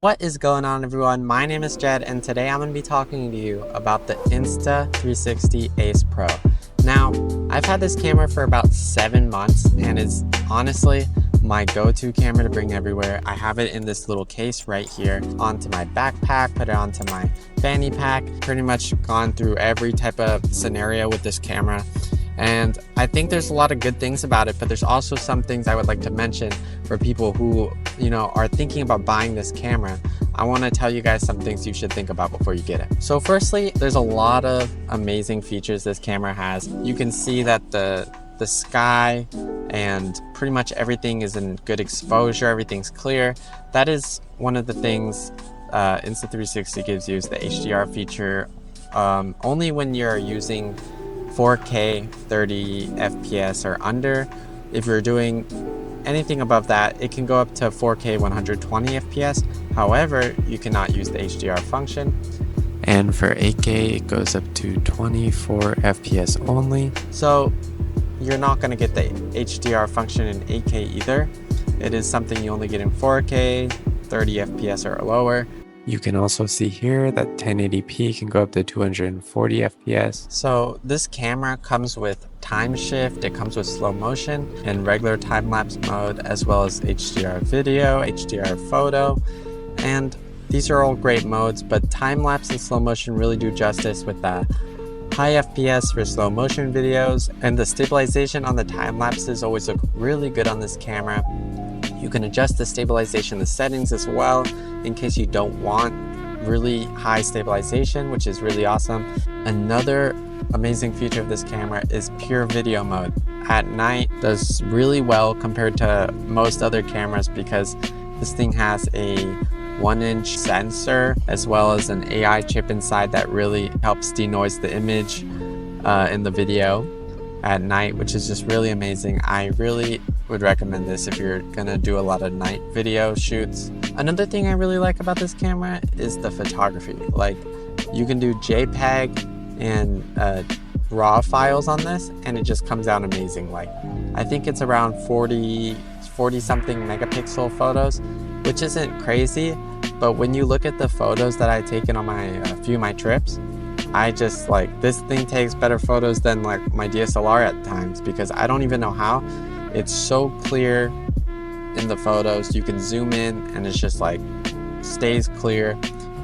What is going on, everyone? My name is Jed, and today I'm going to be talking to you about the Insta360 Ace Pro. Now, I've had this camera for about 7 months, and it's honestly my go-to camera to bring everywhere. I have it in this little case right here, onto my backpack, put it onto my fanny pack, pretty much gone through every type of scenario with this camera. And I think there's a lot of good things about it, but there's also some things I would like to mention for people who, are thinking about buying this camera. I want to tell you guys some things you should think about before you get it. So firstly, there's a lot of amazing features this camera has. You can see that the sky and pretty much everything is in good exposure, everything's clear. That is one of the things Insta360 gives you, is the HDR feature. Only when you're using 4K 30 FPS or under. If you're doing anything above that, it can go up to 4K 120 FPS. However, you cannot use the HDR function. And for 8K, it goes up to 24 FPS only. So you're not going to get the HDR function in 8K either. It is something you only get in 4K, 30 FPS or lower. You can also see here that 1080p can go up to 240 FPS. So this camera comes with time shift, it comes with slow motion and regular time-lapse mode, as well as HDR video, HDR photo. And these are all great modes, but time-lapse and slow motion really do justice with the high FPS for slow motion videos, and the stabilization on the time-lapses always look really good on this camera. You can adjust the stabilization, the settings as well, in case you don't want really high stabilization, which is really awesome. Another amazing feature of this camera is pure video mode. At night, does really well compared to most other cameras because this thing has a 1-inch sensor as well as an AI chip inside that really helps denoise the image in the video at night, which is just really amazing. I really would recommend this if you're gonna do a lot of night video shoots. Another thing I really like about this camera is the photography. Like, you can do JPEG and RAW files on this, and it just comes out amazing. Like, I think it's around 40 something megapixel photos, which isn't crazy, but when you look at the photos that I've taken on my few of my trips, I just this thing takes better photos than like my DSLR at times, because I don't even know how. It's so clear in the photos. You can zoom in and it's just stays clear,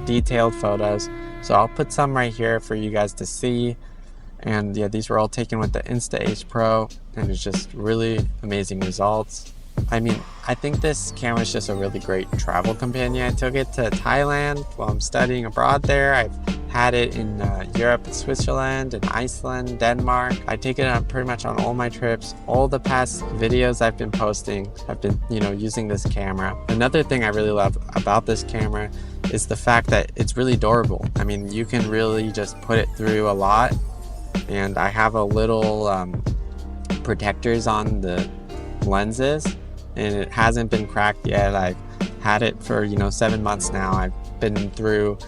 detailed photos. So I'll put some right here for you guys to see. And yeah, these were all taken with the Insta Ace Pro, and it's just really amazing results. I mean, I think this camera is just a really great travel companion. I took it to Thailand while I'm studying abroad there. I've had it in Europe, Switzerland, and Iceland, Denmark. I take it on pretty much on all my trips. All the past videos I've been posting, I've been, using this camera. Another thing I really love about this camera is the fact that it's really durable. I mean, you can really just put it through a lot. And I have a little protectors on the lenses, and it hasn't been cracked yet. I've had it for 7 months now. I've been through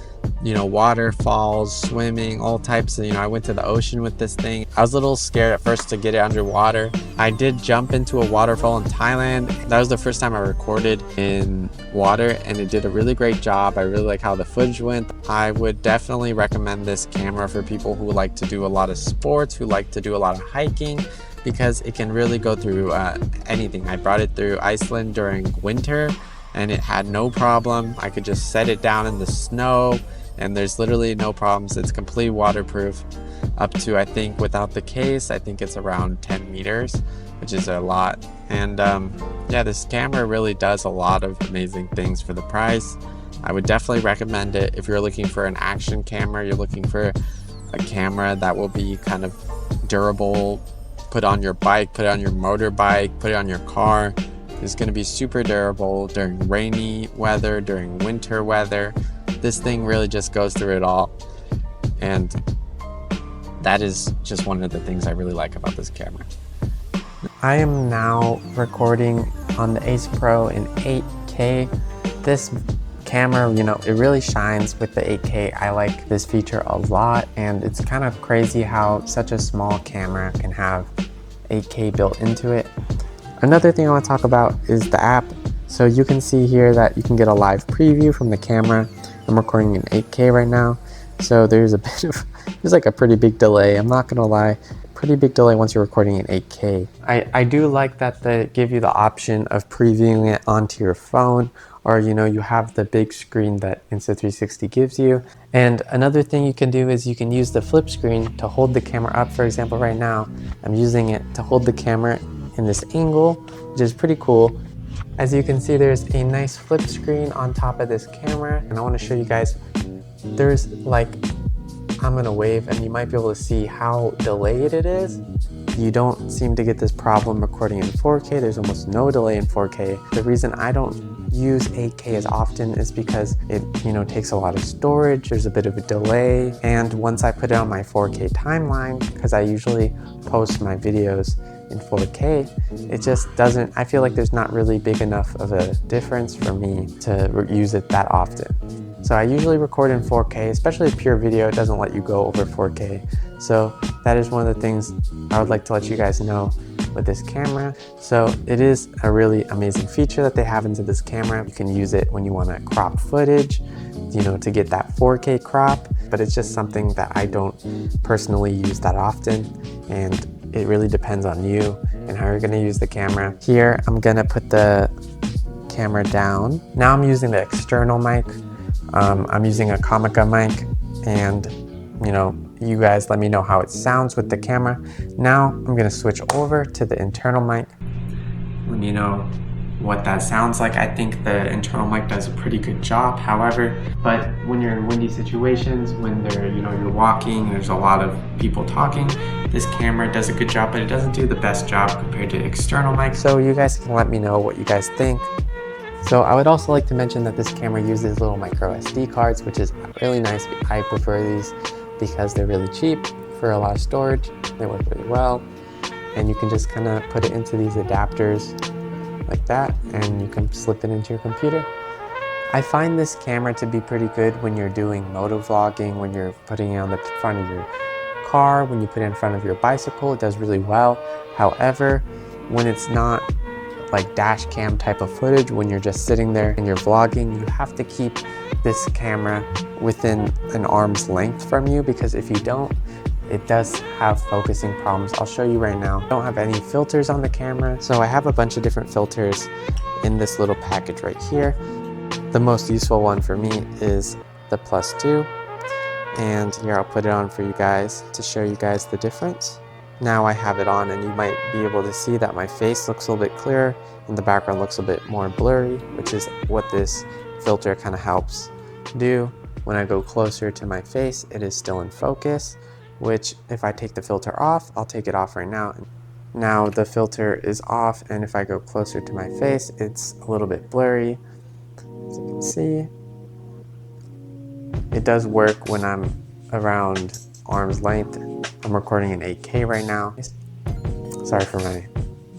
waterfalls, swimming, all types of, I went to the ocean with this thing. I was a little scared at first to get it underwater. I did jump into a waterfall in Thailand. That was the first time I recorded in water, and it did a really great job. I really like how the footage went. I would definitely recommend this camera for people who like to do a lot of sports, who like to do a lot of hiking, because it can really go through anything. I brought it through Iceland during winter, and it had no problem. I could just set it down in the snow, and there's literally no problems. It's completely waterproof up to, I think, without the case, I think it's around 10 meters, which is a lot. And yeah, this camera really does a lot of amazing things for the price. I would definitely recommend it if you're looking for an action camera, you're looking for a camera that will be kind of durable, put on your bike, put it on your motorbike, put it on your car. It's going to be super durable during rainy weather, during winter weather. This thing really just goes through it all. And that is just one of the things I really like about this camera. I am now recording on the Ace Pro in 8K. This camera, it really shines with the 8K. I like this feature a lot, and it's kind of crazy how such a small camera can have 8K built into it. Another thing I want to talk about is the app. So you can see here that you can get a live preview from the camera. I'm recording in 8K right now, so there's like a pretty big delay. I'm not gonna lie, pretty big delay once you're recording in 8K. I do like that they give you the option of previewing it onto your phone, or you have the big screen that Insta360 gives you. And another thing you can do is you can use the flip screen to hold the camera up. For example, right now I'm using it to hold the camera in this angle, which is pretty cool. As you can see, there's a nice flip screen on top of this camera, and I want to show you guys, there's like, I'm gonna wave and you might be able to see how delayed it is. You don't seem to get this problem recording in 4K. There's almost no delay in 4K. The reason I don't use 8K as often is because it takes a lot of storage. There's a bit of a delay, and once I put it on my 4K timeline, because I usually post my videos in 4K, it just doesn't, I feel like there's not really big enough of a difference for me to use it that often. So I usually record in 4K, especially pure video. It doesn't let you go over 4K. So that is one of the things I would like to let you guys know with this camera. So it is a really amazing feature that they have into this camera. You can use it when you want to crop footage, to get that 4K crop, but it's just something that I don't personally use that often, and it really depends on you and how you're going to use the camera. Here, I'm going to put the camera down. Now I'm using the external mic. I'm using a Comica mic, and you guys let me know how it sounds with the camera. Now I'm going to switch over to the internal mic. Let me know what that sounds like. I think the internal mic does a pretty good job. However, but when you're in windy situations, when you're walking, there's a lot of people talking, this camera does a good job, but it doesn't do the best job compared to external mics. So you guys can let me know what you guys think. So I would also like to mention that this camera uses little micro SD cards, which is really nice. I prefer these because they're really cheap for a lot of storage. They work really well, and you can just kind of put it into these adapters like that, and you can slip it into your computer. I find this camera to be pretty good when you're doing motovlogging, when you're putting it on the front of your car, when you put it in front of your bicycle, it does really well. However, when it's not like dash cam type of footage, when you're just sitting there and you're vlogging, you have to keep this camera within an arm's length from you, because if you don't, it does have focusing problems. I'll show you right now. I don't have any filters on the camera, so I have a bunch of different filters in this little package right here. The most useful one for me is the +2, and here I'll put it on for you guys to show you guys the difference. Now I have it on, and you might be able to see that my face looks a little bit clearer and the background looks a bit more blurry, which is what this filter kind of helps do. When I go closer to my face, it is still in focus, which if I take the filter off, I'll take it off right now. Now the filter is off, and if I go closer to my face, it's a little bit blurry. As you can see, it does work when I'm around arm's length. I'm recording in 8K right now. Sorry for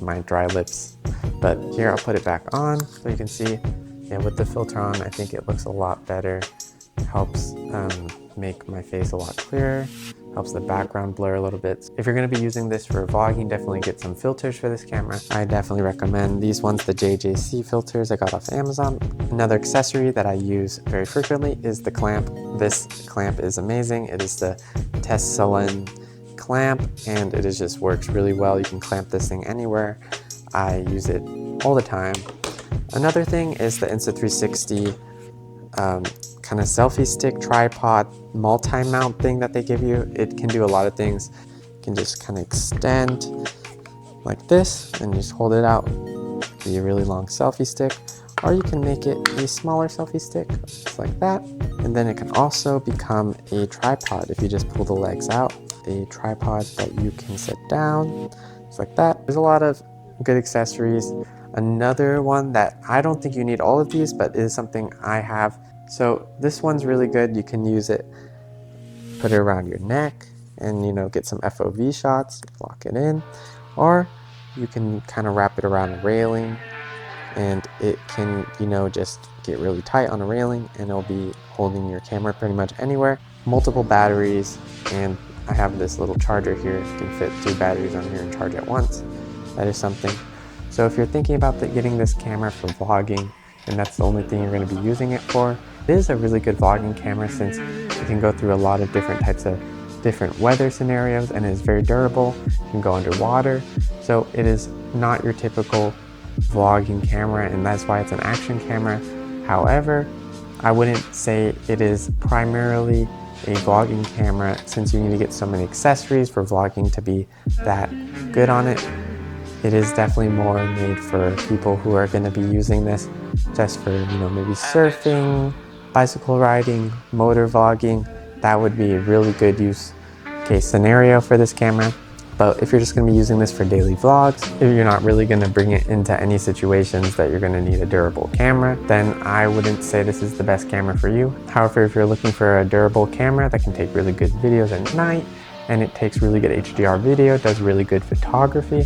my dry lips, but here I'll put it back on so you can see. Yeah, with the filter on, I think it looks a lot better. It helps make my face a lot clearer, helps the background blur a little bit. If you're going to be using this for vlogging, definitely get some filters for this camera. I definitely recommend these ones, the JJC filters I got off Amazon. Another accessory that I use very frequently is the clamp. This clamp is amazing. It is the Tessalon clamp, and it just works really well. You can clamp this thing anywhere. I use it all the time. Another thing is the Insta360 kind of selfie stick tripod multi-mount thing that they give you. It can do a lot of things. You can just kind of extend like this and just hold it out. Be a really long selfie stick, or you can make it a smaller selfie stick, just like that. And then it can also become a tripod if you just pull the legs out. A tripod that you can sit down, just like that. There's a lot of good accessories. Another one that I don't think you need all of these, but is something I have. So this one's really good. You can use it, put it around your neck, and get some FOV shots, lock it in, or you can kind of wrap it around a railing, and it can just get really tight on a railing, and it'll be holding your camera pretty much anywhere. Multiple batteries, and I have this little charger here. You can fit 2 batteries on here and charge at once. That is something. So if you're thinking about getting this camera for vlogging and that's the only thing you're going to be using it for, it is a really good vlogging camera since it can go through a lot of different types of different weather scenarios and is very durable. You can go underwater. So it is not your typical vlogging camera, and that's why it's an action camera. However, I wouldn't say it is primarily a vlogging camera since you need to get so many accessories for vlogging to be that good on it. It is definitely more made for people who are going to be using this just for, maybe surfing, bicycle riding, motor vlogging. That would be a really good use case scenario for this camera. But if you're just going to be using this for daily vlogs, if you're not really going to bring it into any situations that you're going to need a durable camera, then I wouldn't say this is the best camera for you. However, if you're looking for a durable camera that can take really good videos at night, and it takes really good HDR video, does really good photography,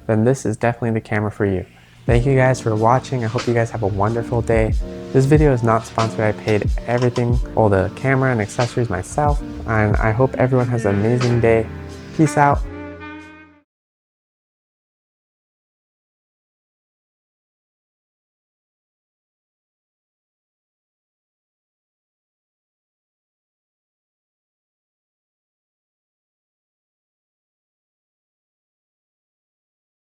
then this is definitely the camera for you. Thank you guys for watching. I hope you guys have a wonderful day. This video is not sponsored. I paid everything, all the camera and accessories myself, and I hope everyone has an amazing day. Peace out.